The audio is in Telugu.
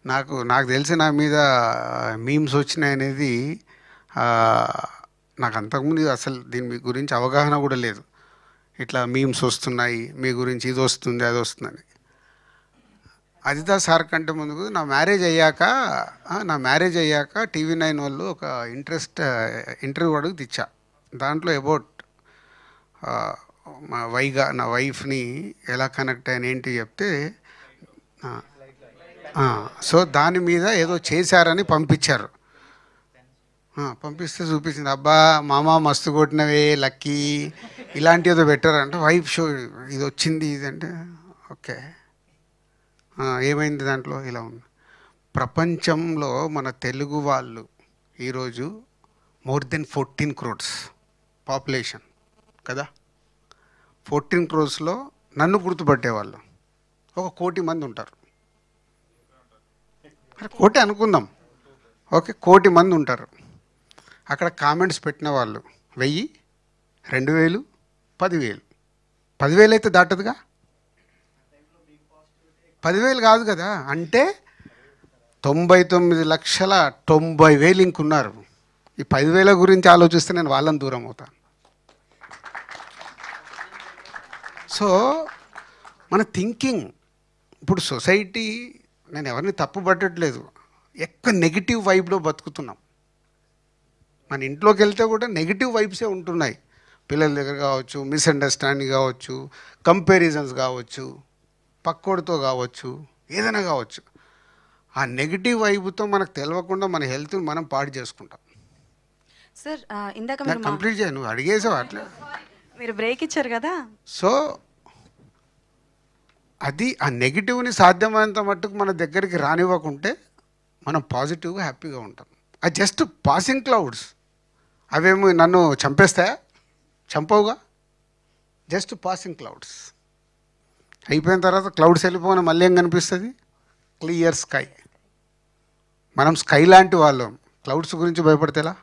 నాకు తెలిసి నా మీద మీమ్స్ వచ్చినాయి అనేది నాకు అంతకుముందు అసలు దీని గురించి అవగాహన కూడా లేదు. ఇట్లా మీమ్స్ వస్తున్నాయి, మీ గురించి ఇది వస్తుంది అది వస్తుందని. అజితా సార్ కంటే ముందుకు నా మ్యారేజ్ అయ్యాక TV9 వాళ్ళు ఒక ఇంటర్వ్యూ అడుగు తెచ్చా. దాంట్లో అబౌట్ నా వైఫ్ని ఎలా కనెక్ట్ అయిన ఏంటి చెప్తే, సో దాని మీద ఏదో చేశారని పంపించారు. పంపిస్తే చూపించింది, అబ్బా మామ మస్తు కొట్టినవే లక్కీ, ఇలాంటి ఏదో పెట్టారంటే వైఫ్ షో ఇది వచ్చింది ఇదంటే ఓకే. ఏమైంది దాంట్లో? ఇలా ఉంది. ప్రపంచంలో మన తెలుగు వాళ్ళు ఈరోజు మోర్ దెన్ 14 crores పాపులేషన్ కదా. 14 crores నన్ను గుర్తుపట్టేవాళ్ళు 1 కోటి మంది ఉంటారు. కోటి అనుకుందాం, ఓకే, 1 కోటి మంది ఉంటారు. అక్కడ కామెంట్స్ పెట్టిన వాళ్ళు 1000, 2000, 10,000. 10,000 అయితే దాటదుగా. 10,000 కాదు కదా. అంటే 99,90,000 ఇంకున్నారు. ఈ 10,000 గురించి ఆలోచిస్తే నేను వాళ్ళని దూరం అవుతాను. సో మన థింకింగ్ ఇప్పుడు సొసైటీ, నేను ఎవరిని తప్పు పట్టట్లేదు, ఎక్కువ నెగిటివ్ వైబ్లో బతుకుతున్నాం. మన ఇంట్లోకి వెళ్తే కూడా నెగిటివ్ వైబ్సే ఉంటున్నాయి. పిల్లల దగ్గర కావచ్చు, మిస్అండర్స్టాండింగ్ కావచ్చు, కంపారిజన్స్ కావచ్చు, పక్కోడితో కావచ్చు, ఏదైనా కావచ్చు. ఆ నెగిటివ్ వైపుతో మనకు తెలియకుండా మన హెల్త్ని మనం పాడు చేసుకుంటాం. సార్ ఇందాక కంప్లీట్ చేయ, నువ్వు అడిగేసావు అట్లా, మీరు బ్రేక్ ఇచ్చారు కదా. సో అది ఆ నెగిటివ్ని సాధ్యమైనంత మట్టుకు మన దగ్గరికి రానివ్వకుంటే మనం పాజిటివ్గా హ్యాపీగా ఉంటాం. అది జస్ట్ పాసింగ్ క్లౌడ్స్. అవేమో నన్ను చంపేస్తాయా? చంపవుగా. Just passing clouds. అయిపోయిన తర్వాత క్లౌడ్స్ వెళ్ళిపోయిన మళ్ళీ ఏం కనిపిస్తుంది? Clear sky. మనం స్కై లాంటి వాళ్ళం, క్లౌడ్స్ గురించి భయపడితేలా?